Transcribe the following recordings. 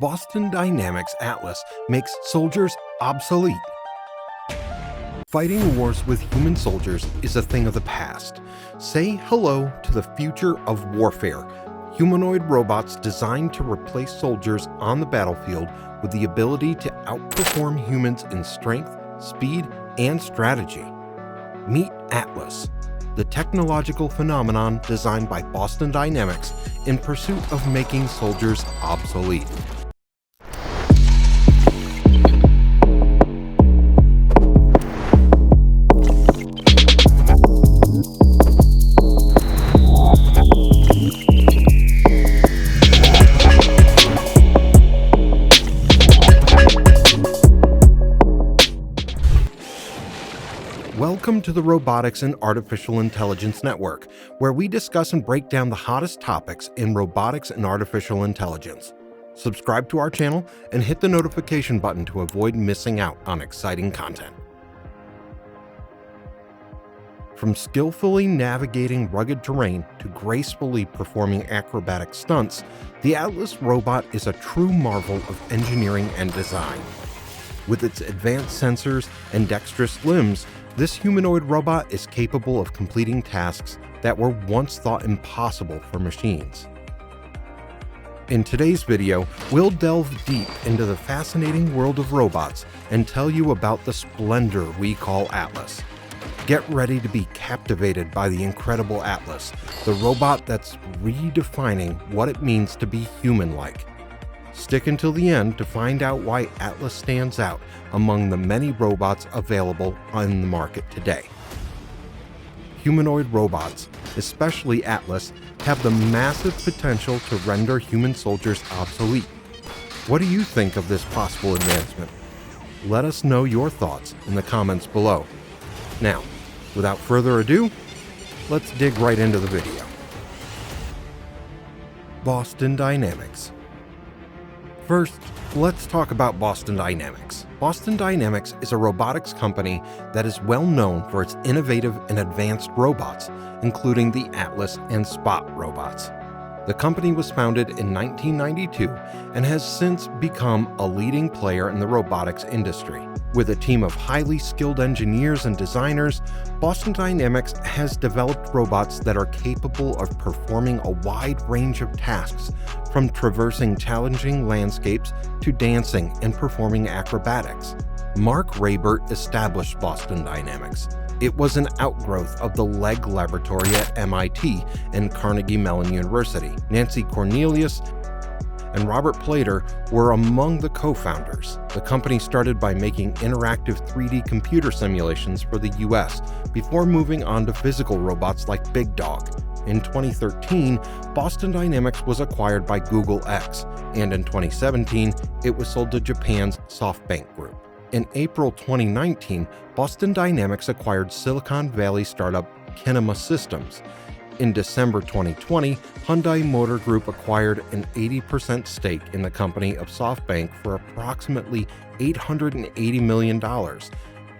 Boston Dynamics Atlas makes soldiers obsolete. Fighting wars with human soldiers is a thing of the past. Say hello to the future of warfare. Humanoid robots designed to replace soldiers on the battlefield with the ability to outperform humans in strength, speed, and strategy. Meet Atlas, the technological phenomenon designed by Boston Dynamics in pursuit of making soldiers obsolete. Welcome to the Robotics and Artificial Intelligence Network, where we discuss and break down the hottest topics in robotics and artificial intelligence. Subscribe to our channel and hit the notification button to avoid missing out on exciting content. From skillfully navigating rugged terrain to gracefully performing acrobatic stunts, the Atlas robot is a true marvel of engineering and design. With its advanced sensors and dexterous limbs, this humanoid robot is capable of completing tasks that were once thought impossible for machines. In today's video, we'll delve deep into the fascinating world of robots and tell you about the splendor we call Atlas. Get ready to be captivated by the incredible Atlas, the robot that's redefining what it means to be human-like. Stick until the end to find out why Atlas stands out among the many robots available on the market today. Humanoid robots, especially Atlas, have the massive potential to render human soldiers obsolete. What do you think of this possible advancement? Let us know your thoughts in the comments below. Now, without further ado, let's dig right into the video. Boston Dynamics. First, let's talk about Boston Dynamics. Boston Dynamics is a robotics company that is well known for its innovative and advanced robots, including the Atlas and Spot robots. The company was founded in 1992 and has since become a leading player in the robotics industry. With a team of highly skilled engineers and designers, Boston Dynamics has developed robots that are capable of performing a wide range of tasks, from traversing challenging landscapes to dancing and performing acrobatics. Mark Raybert established Boston Dynamics. It was an outgrowth of the Leg Laboratory at MIT and Carnegie Mellon University. Nancy Cornelius and Robert Plater were among the co-founders. The company started by making interactive 3D computer simulations for the US before moving on to physical robots like Big Dog. In 2013, Boston Dynamics was acquired by Google X, and in 2017, it was sold to Japan's SoftBank Group. In April 2019, Boston Dynamics acquired Silicon Valley startup Kinema Systems. In December 2020, Hyundai Motor Group acquired an 80% stake in the company of SoftBank for approximately $880 million.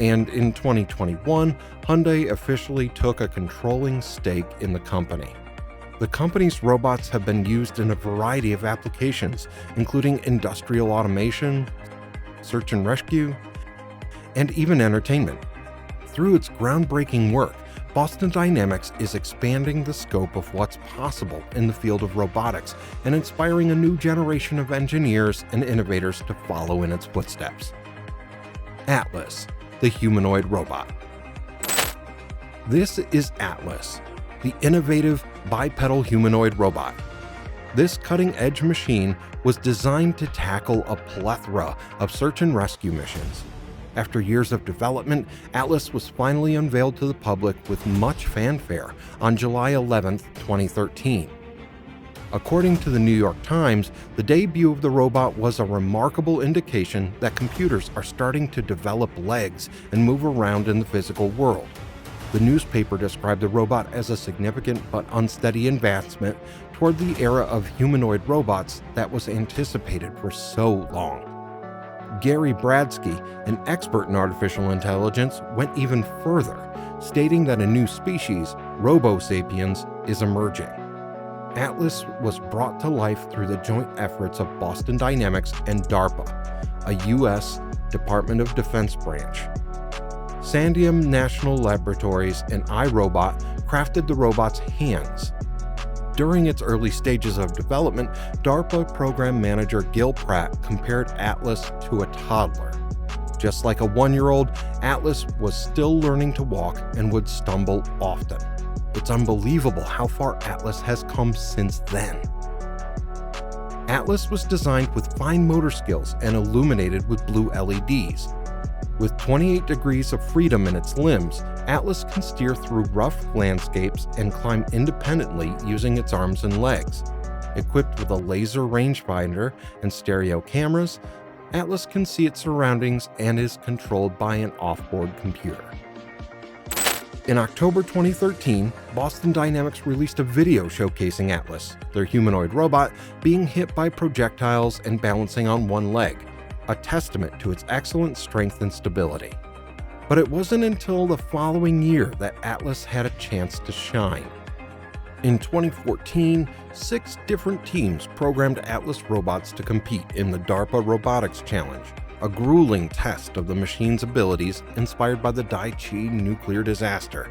And in 2021, Hyundai officially took a controlling stake in the company. The company's robots have been used in a variety of applications, including industrial automation, search and rescue, and even entertainment. Through its groundbreaking work, Boston Dynamics is expanding the scope of what's possible in the field of robotics and inspiring a new generation of engineers and innovators to follow in its footsteps. Atlas, the humanoid robot. This is Atlas, the innovative bipedal humanoid robot. This cutting-edge machine was designed to tackle a plethora of search and rescue missions. After years of development, Atlas was finally unveiled to the public with much fanfare on July 11, 2013. According to the New York Times, the debut of the robot was a remarkable indication that computers are starting to develop legs and move around in the physical world. The newspaper described the robot as a significant but unsteady advancement toward the era of humanoid robots that was anticipated for so long. Gary Bradsky, an expert in artificial intelligence, went even further, stating that a new species, Robo Sapiens, is emerging. Atlas was brought to life through the joint efforts of Boston Dynamics and DARPA, a U.S. Department of Defense branch. Sandium National Laboratories and iRobot crafted the robot's hands. During its early stages of development, DARPA program manager Gil Pratt compared Atlas to a toddler. Just like a 1-year-old, Atlas was still learning to walk and would stumble often. It's unbelievable how far Atlas has come since then. Atlas was designed with fine motor skills and illuminated with blue LEDs. With 28 degrees of freedom in its limbs, Atlas can steer through rough landscapes and climb independently using its arms and legs. Equipped with a laser rangefinder and stereo cameras, Atlas can see its surroundings and is controlled by an off-board computer. In October 2013, Boston Dynamics released a video showcasing Atlas, their humanoid robot, being hit by projectiles and balancing on one leg, a testament to its excellent strength and stability. But it wasn't until the following year that Atlas had a chance to shine. In 2014, 6 different teams programmed Atlas robots to compete in the DARPA Robotics Challenge, a grueling test of the machine's abilities inspired by the Daiichi nuclear disaster.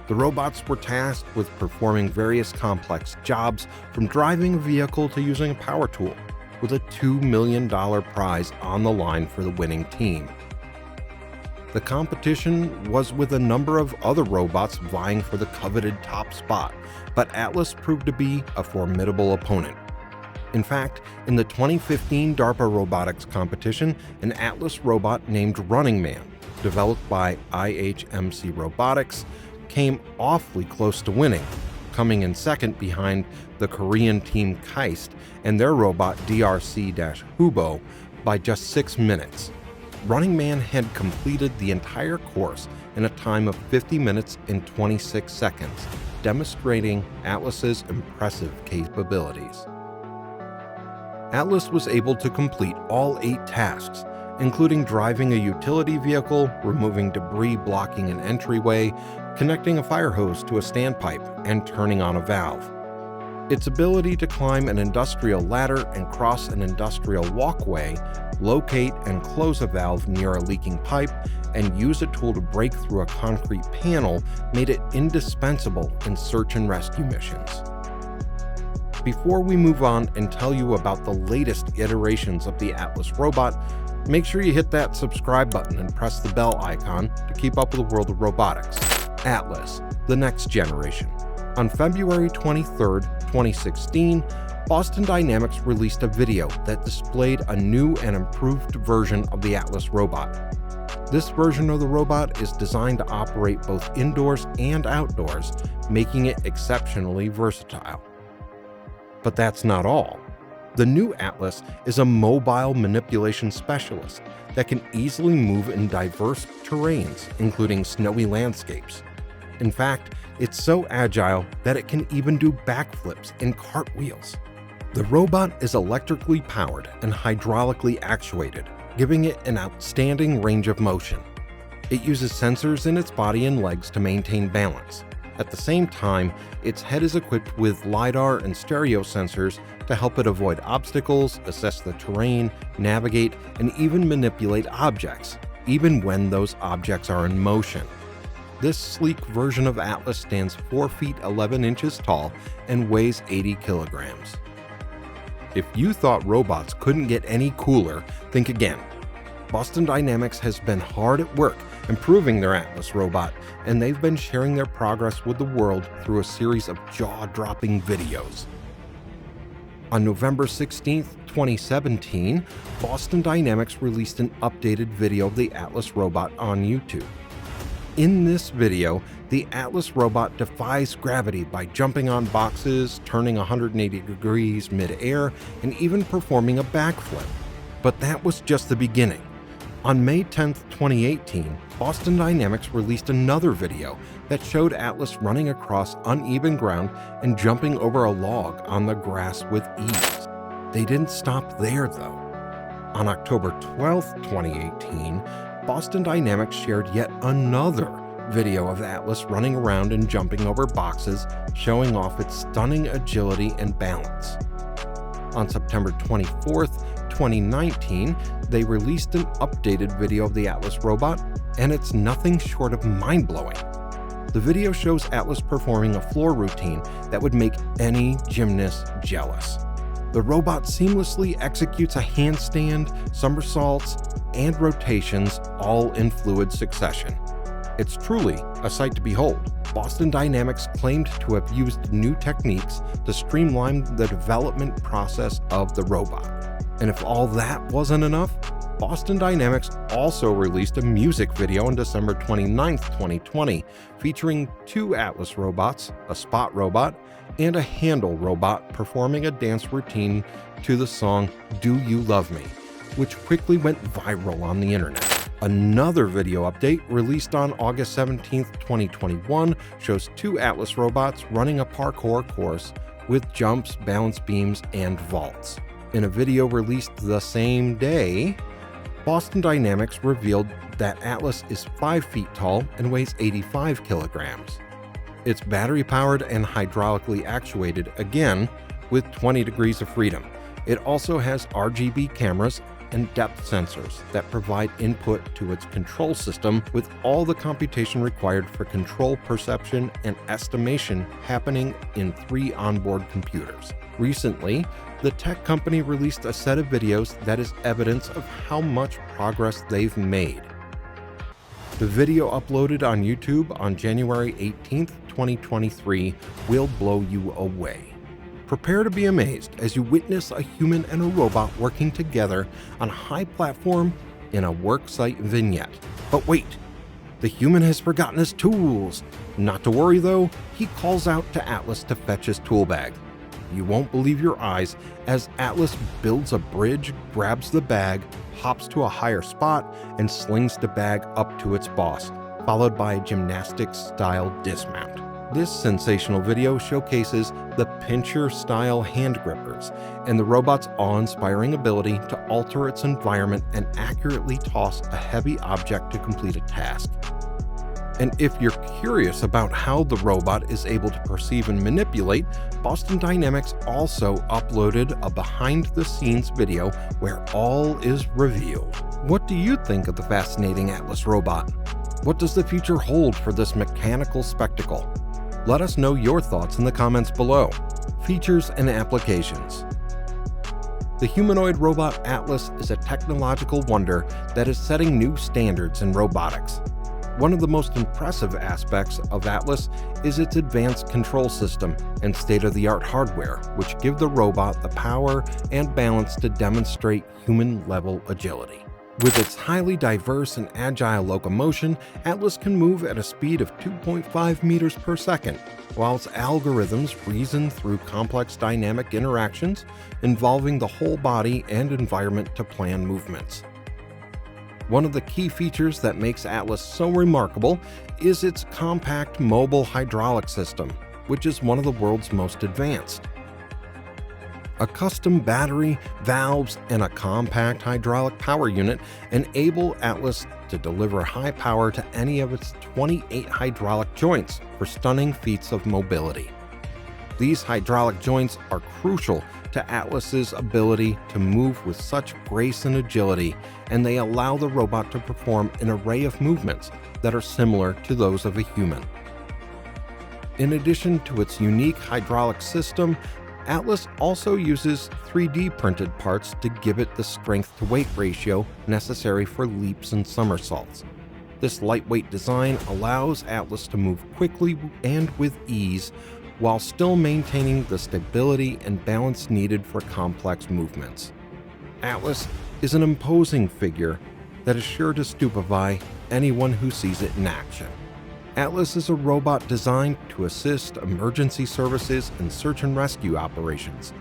The robots were tasked with performing various complex jobs, from driving a vehicle to using a power tool, with a $2 million prize on the line for the winning team. The competition was with a number of other robots vying for the coveted top spot, but Atlas proved to be a formidable opponent. In fact, in the 2015 DARPA robotics competition, an Atlas robot named Running Man, developed by IHMC Robotics, came awfully close to winning, coming in second behind the Korean team Keist and their robot DRC-Hubo by just 6 minutes. Running Man had completed the entire course in a time of 50 minutes and 26 seconds, demonstrating Atlas's impressive capabilities. Atlas was able to complete all 8 tasks, including driving a utility vehicle, removing debris blocking an entryway, connecting a fire hose to a standpipe, and turning on a valve. Its ability to climb an industrial ladder and cross an industrial walkway, locate and close a valve near a leaking pipe, and use a tool to break through a concrete panel made it indispensable in search and rescue missions. Before we move on and tell you about the latest iterations of the Atlas robot, make sure you hit that subscribe button and press the bell icon to keep up with the world of robotics. Atlas, the next generation. On February 23, 2016, Boston Dynamics released a video that displayed a new and improved version of the Atlas robot. This version of the robot is designed to operate both indoors and outdoors, making it exceptionally versatile. But that's not all. The new Atlas is a mobile manipulation specialist that can easily move in diverse terrains, including snowy landscapes. In fact, it's so agile that it can even do backflips and cartwheels. The robot is electrically powered and hydraulically actuated, giving it an outstanding range of motion. It uses sensors in its body and legs to maintain balance. At the same time, its head is equipped with LiDAR and stereo sensors to help it avoid obstacles, assess the terrain, navigate, and even manipulate objects, even when those objects are in motion. This sleek version of Atlas stands 4 feet 11 inches tall and weighs 80 kilograms. If you thought robots couldn't get any cooler, think again. Boston Dynamics has been hard at work improving their Atlas robot, and they've been sharing their progress with the world through a series of jaw-dropping videos. On November 16, 2017, Boston Dynamics released an updated video of the Atlas robot on YouTube. In this video, the Atlas robot defies gravity by jumping on boxes, turning 180 degrees mid-air, and even performing a backflip. But that was just the beginning. On May 10, 2018, Boston Dynamics released another video that showed Atlas running across uneven ground and jumping over a log on the grass with ease. They didn't stop there, though. On October 12, 2018, Boston Dynamics shared yet another video of Atlas running around and jumping over boxes, showing off its stunning agility and balance. On September 24th, 2019, they released an updated video of the Atlas robot, and it's nothing short of mind-blowing. The video shows Atlas performing a floor routine that would make any gymnast jealous. The robot seamlessly executes a handstand, somersaults, and rotations all in fluid succession. It's truly a sight to behold. Boston Dynamics claimed to have used new techniques to streamline the development process of the robot. And if all that wasn't enough, Boston Dynamics also released a music video on December 29, 2020, featuring two Atlas robots, a spot robot, and a handle robot performing a dance routine to the song Do You Love Me, which quickly went viral on the internet. Another video update released on August 17, 2021 shows two Atlas robots running a parkour course with jumps, balance beams, and vaults. In a video released the same day, Boston Dynamics revealed that Atlas is 5 feet tall and weighs 85 kilograms. It's battery-powered and hydraulically actuated, again, with 20 degrees of freedom. It also has RGB cameras and depth sensors that provide input to its control system, with all the computation required for control perception and estimation happening in 3 onboard computers. Recently, the tech company released a set of videos that is evidence of how much progress they've made. The video uploaded on YouTube on January 18, 2023 will blow you away. Prepare to be amazed as you witness a human and a robot working together on a high platform in a worksite vignette. But wait, the human has forgotten his tools. Not to worry though, he calls out to Atlas to fetch his tool bag. You won't believe your eyes as Atlas builds a bridge, grabs the bag, hops to a higher spot, and slings the bag up to its boss, followed by a gymnastics-style dismount. This sensational video showcases the pincher-style hand grippers and the robot's awe-inspiring ability to alter its environment and accurately toss a heavy object to complete a task. And if you're curious about how the robot is able to perceive and manipulate, Boston Dynamics also uploaded a behind-the-scenes video where all is revealed. What do you think of the fascinating Atlas robot? What does the future hold for this mechanical spectacle? Let us know your thoughts in the comments below. Features and applications. The humanoid robot Atlas is a technological wonder that is setting new standards in robotics. One of the most impressive aspects of Atlas is its advanced control system and state-of-the-art hardware, which give the robot the power and balance to demonstrate human-level agility. With its highly diverse and agile locomotion, Atlas can move at a speed of 2.5 meters per second, while its algorithms reason through complex dynamic interactions involving the whole body and environment to plan movements. One of the key features that makes Atlas so remarkable is its compact mobile hydraulic system, which is one of the world's most advanced. A custom battery, valves, and a compact hydraulic power unit enable Atlas to deliver high power to any of its 28 hydraulic joints for stunning feats of mobility. These hydraulic joints are crucial to Atlas's ability to move with such grace and agility, and they allow the robot to perform an array of movements that are similar to those of a human. In addition to its unique hydraulic system, Atlas also uses 3D printed parts to give it the strength-to-weight ratio necessary for leaps and somersaults. This lightweight design allows Atlas to move quickly and with ease, while still maintaining the stability and balance needed for complex movements. Atlas is an imposing figure that is sure to stupefy anyone who sees it in action. Atlas is a robot designed to assist emergency services and search and rescue operations.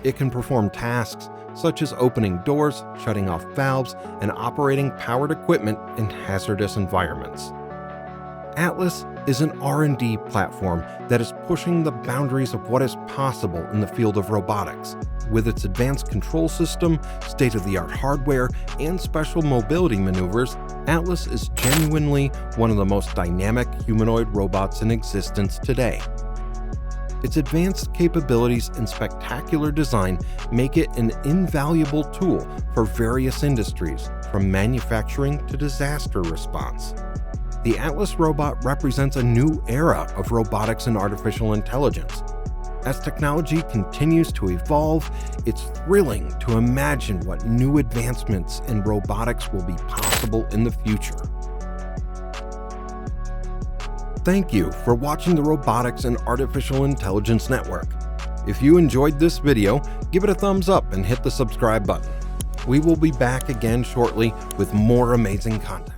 It can perform tasks such as opening doors, shutting off valves, and operating powered equipment in hazardous environments. Atlas is an R&D platform that is pushing the boundaries of what is possible in the field of robotics. With its advanced control system, state-of-the-art hardware, and special mobility maneuvers, Atlas is genuinely one of the most dynamic humanoid robots in existence today. Its advanced capabilities and spectacular design make it an invaluable tool for various industries, from manufacturing to disaster response. The Atlas robot represents a new era of robotics and artificial intelligence. As technology continues to evolve, it's thrilling to imagine what new advancements in robotics will be possible in the future. Thank you for watching the Robotics and Artificial Intelligence Network. If you enjoyed this video, give it a thumbs up and hit the subscribe button. We will be back again shortly with more amazing content.